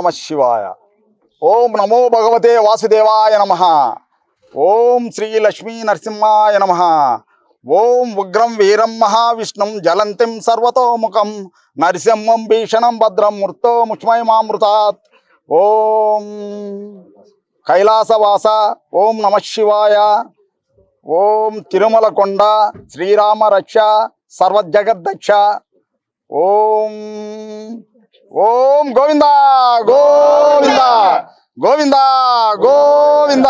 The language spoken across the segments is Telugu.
నమః శివాయ. ఓం నమో భగవతే వాసుదేవాయ నమః. ఓం శ్రీ లక్ష్మీ నరసింహాయ నమః. ఓం ఉగ్రం వీరం మహావిష్ణుం జలంతిం సర్వతోముఖం నరసింహం భీషణం భద్రం మృతో ముష్మయమామృతాత్. ఓం కైలాసవాస ఓం నమః శివాయ. ఓం తిరుమల కొండ శ్రీరామ రక్ష సర్వజగద్దక్ష. ఓం ఓం గోవింద గోవింద గోవింద గోవింద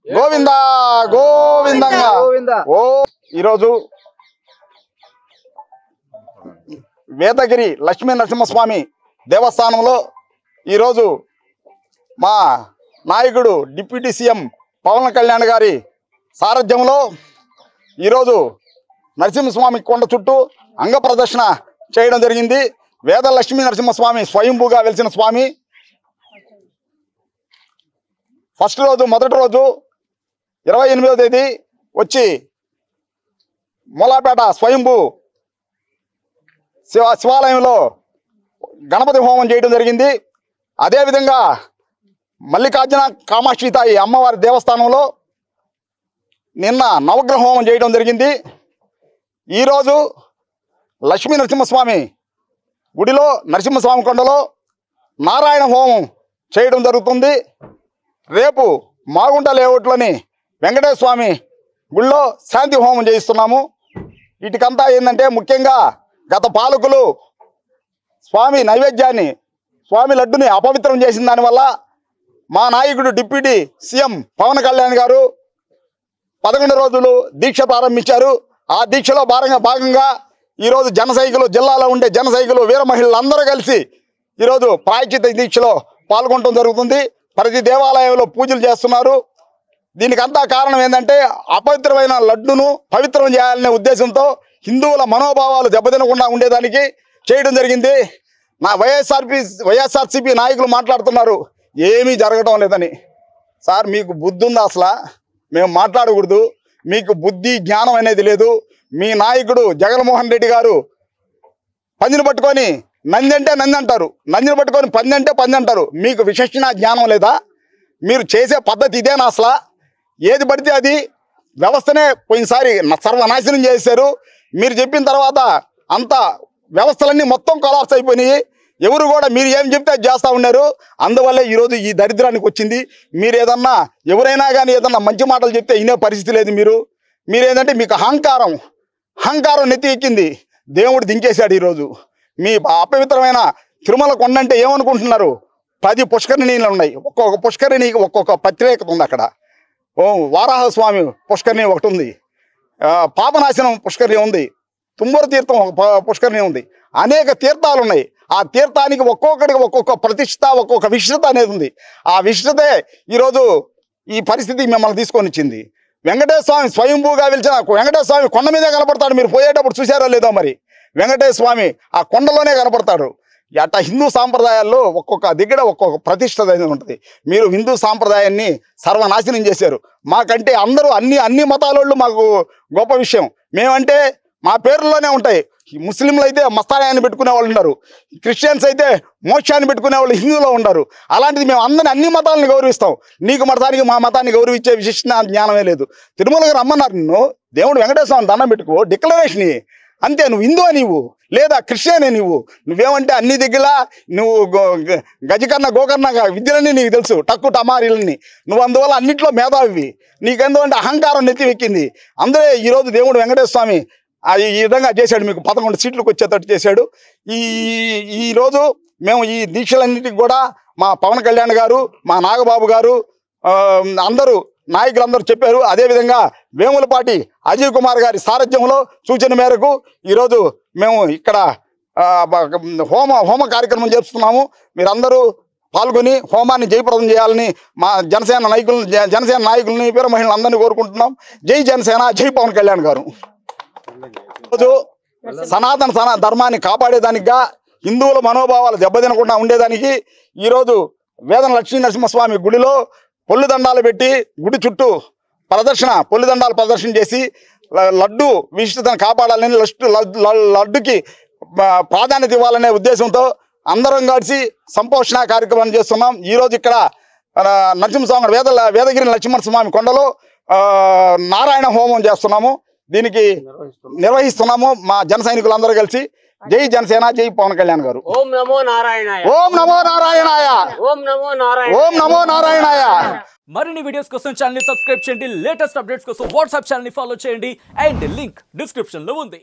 గోవింద గోవిందంగా. ఓ ఈరోజు వేదగిరి లక్ష్మీ నరసింహస్వామి దేవస్థానంలో ఈరోజు మా నాయకుడు డిప్యూటీ సీఎం పవన్ కళ్యాణ్ గారి సారథ్యంలో ఈరోజు నరసింహస్వామి కొండ చుట్టూ అంగ ప్రదర్శన చేయడం జరిగింది. వేద లక్ష్మీ నరసింహస్వామి స్వయంభూగా వెలిసిన స్వామి. ఫస్ట్ రోజు మొదటి రోజు 28వ తేదీ వచ్చి మూలాపేట స్వయంభూ శివాలయంలో గణపతి హోమం చేయడం జరిగింది. అదేవిధంగా మల్లికార్జున కామాక్షి తాయి అమ్మవారి దేవస్థానంలో నిన్న నవగ్రహ హోమం చేయడం జరిగింది. ఈరోజు లక్ష్మీ నరసింహస్వామి గుడిలో నరసింహస్వామి కొండలో నారాయణ హోమం చేయడం జరుగుతుంది. రేపు మాగుంట లేఅవుట్లోని వెంకటేశ్వర స్వామి గుడిలో శాంతి హోమం చేయిస్తున్నాము. వీటికంతా ఏంటంటే ముఖ్యంగా గత పాలకులు స్వామి నైవేద్యాన్ని స్వామి లడ్డుని అపవిత్రం చేసిన దానివల్ల మా నాయకుడు డిప్యూటీ సీఎం పవన్ కళ్యాణ్ గారు 11 రోజులు దీక్ష ప్రారంభించారు. ఆ దీక్షలో భాగంగా ఈరోజు జనసైకులు జిల్లాలో ఉండే జనసైకులు వీర మహిళలు అందరూ కలిసి ఈరోజు ప్రాయశ్చిత్త దీక్షలో పాల్గొనడం జరుగుతుంది. ప్రతి దేవాలయంలో పూజలు చేస్తున్నారు. దీనికంతా కారణం ఏంటంటే అపవిత్రమైన లడ్డును పవిత్రం చేయాలనే ఉద్దేశంతో హిందువుల మనోభావాలు దెబ్బతినకుండా ఉండేదానికి చేయడం జరిగింది. నా వైఎస్ఆర్సీపీ నాయకులు మాట్లాడుతున్నారు ఏమీ జరగడం లేదని. సార్ మీకు బుద్ధి ఉందా? అసలు మేము మాట్లాడకూడదు. మీకు బుద్ధి జ్ఞానం అనేది లేదు. మీ నాయకుడు జగన్మోహన్ రెడ్డి గారు పందిని పట్టుకొని నంది అంటే నంది అంటారు, నందిని పట్టుకొని పంది అంటే పంది అంటారు. మీకు విచక్షణ జ్ఞానం లేదా? మీరు చేసే పద్ధతి ఇదేనా? అసలు ఏది పడితే అది వ్యవస్థనే పోయినసారి సర్వనాశనం చేశారు. మీరు చెప్పిన తర్వాత అంత వ్యవస్థలన్నీ మొత్తం కొలాప్స్ అయిపోయినాయి. ఎవరు కూడా మీరు ఏం చెప్తే అది చేస్తూ ఉన్నారు. అందువల్లే ఈరోజు ఈ దరిద్రానికి వచ్చింది. మీరు ఏదన్నా ఎవరైనా కానీ ఏదన్నా మంచి మాటలు చెప్తే వినే పరిస్థితి లేదు. మీరేంటంటే మీకు అహంకారం నెత్తి ఎక్కింది. దేవుడు దించేశాడు. ఈరోజు మీ అపవిత్రమైన తిరుమల కొండ అంటే ఏమనుకుంటున్నారు? 10 పుష్కరిణీలు ఉన్నాయి. ఒక్కొక్క పుష్కరిణికి ఒక్కొక్క ప్రత్యేకత ఉంది. అక్కడ వారాహస్వామి పుష్కరిణి ఒకటి ఉంది, పాపనాశనం పుష్కరిణి ఉంది, తుమ్మూరు తీర్థం పుష్కరిణి ఉంది. అనేక తీర్థాలు ఉన్నాయి. ఆ తీర్థానికి ఒక్కొక్కడికి ఒక్కొక్క ప్రతిష్ట ఒక్కొక్క విశిష్టత అనేది ఉంది. ఆ విశిష్టతే ఈరోజు ఈ పరిస్థితి మిమ్మల్ని తీసుకొని వచ్చింది. వెంకటేశ్వర స్వామి స్వయంభూగా వెలిచిన వెంకటేశ్వర స్వామి కొండ మీదే కనపడతాడు. మీరు పోయేటప్పుడు చూసారో లేదో మరి. వెంకటేశ్వర స్వామి ఆ కొండలోనే కనపడతాడు. అట్లా హిందూ సాంప్రదాయాల్లో ఒక్కొక్క దగ్గర ఒక్కొక్క ప్రతిష్ట అనేది ఉంటుంది. మీరు హిందూ సాంప్రదాయాన్ని సర్వనాశనం చేశారు. మాకంటే అందరూ అన్ని మతాలోళ్ళు మాకు గొప్ప విషయం. మేమంటే మా పేర్లలోనే ఉంటాయి. ముస్లింలు అయితే మస్తాయాన్ని పెట్టుకునే వాళ్ళు ఉన్నారు, క్రిస్టియన్స్ అయితే మోక్షాన్ని పెట్టుకునే వాళ్ళు హిందువులో ఉన్నారు. అలాంటిది మేము అందరినీ అన్ని మతాలను గౌరవిస్తాం. నీకు మతానికి మా మతాన్ని గౌరవించే విశిష్ట జ్ఞానమే లేదు. తిరుమలకి రమ్మన్నారు నిన్ను. దేవుడు వెంకటేశ్వర స్వామి దండం పెట్టుకో, డిక్లరేషన్ అంతే. నువ్వు హిందువా నీవు, లేదా క్రిస్టియనే నువ్వేమంటే అన్ని దగ్గర నువ్వు గజకర్ణ గోకర్ణ విద్యలన్నీ నీకు తెలుసు, టక్కు టమారీలన్నీ. నువ్వు అందువల్ల అన్నింటిలో మేధావి. నీకెందుకంటే అహంకారం నెత్తి ఎక్కింది. అందులో ఈరోజు దేవుడు వెంకటేశ్వర స్వామి ఈ విధంగా చేశాడు. మీకు 11 సీట్లకు వచ్చేటట్టు చేశాడు. ఈరోజు మేము ఈ దీక్షలన్నిటికి కూడా మా పవన్ కళ్యాణ్ గారు, మా నాగబాబు గారు, అందరూ నాయకులందరూ చెప్పారు. అదేవిధంగా వేములపాటి అజయ్ కుమార్ గారి సారథ్యంలో సూచన మేరకు ఈరోజు మేము ఇక్కడ హోమ కార్యక్రమం చేస్తున్నాము. మీరందరూ పాల్గొని హోమాన్ని జయప్రదం చేయాలని మా జనసేన నాయకులని వీర మహిళలు అందరినీ కోరుకుంటున్నాం. జై జనసేన, జై పవన్ కళ్యాణ్ గారు. ఈరోజు సనాతన ధర్మాన్ని కాపాడేదానికిగా, హిందువుల మనోభావాలు దెబ్బతినకుండా ఉండేదానికి ఈరోజు వేద లక్ష్మీ నరసింహస్వామి గుడిలో పొల్లు దండాలు పెట్టి గుడి చుట్టూ పొల్లు దండాలు ప్రదర్శన చేసి లడ్డు విశిష్టతను కాపాడాలని, లడ్డుకి ప్రాధాన్యత ఇవ్వాలనే ఉద్దేశంతో అందరం కలిసి సంపోషణ కార్యక్రమాన్ని చేస్తున్నాం. ఈరోజు ఇక్కడ నరసింహస్వామి వేదగిరి నరసింహస్వామి కొండలో నారాయణ హోమం చేస్తున్నాము. దీనికి నిర్వహిస్తున్నాము మా జన సైనికులందరూ కలిసి. జై జనసేన, జై పవన్ కళ్యాణ్ గారు. ఓం నమో నారాయణాయ. ఓం నమో నారాయణాయ. ఓం నమో నారాయణ. ఓం నమో నారాయణాయ. మరిన్ని వీడియోస్ కోసం ఛానల్ ని సబ్స్క్రైబ్ చేయండి. లేటెస్ట్ అప్డేట్స్ కోసం వాట్సాప్ ఛానల్ ని ఫాలో చేయండి. అండ్ లింక్ డిస్క్రిప్షన్ లో ఉంది.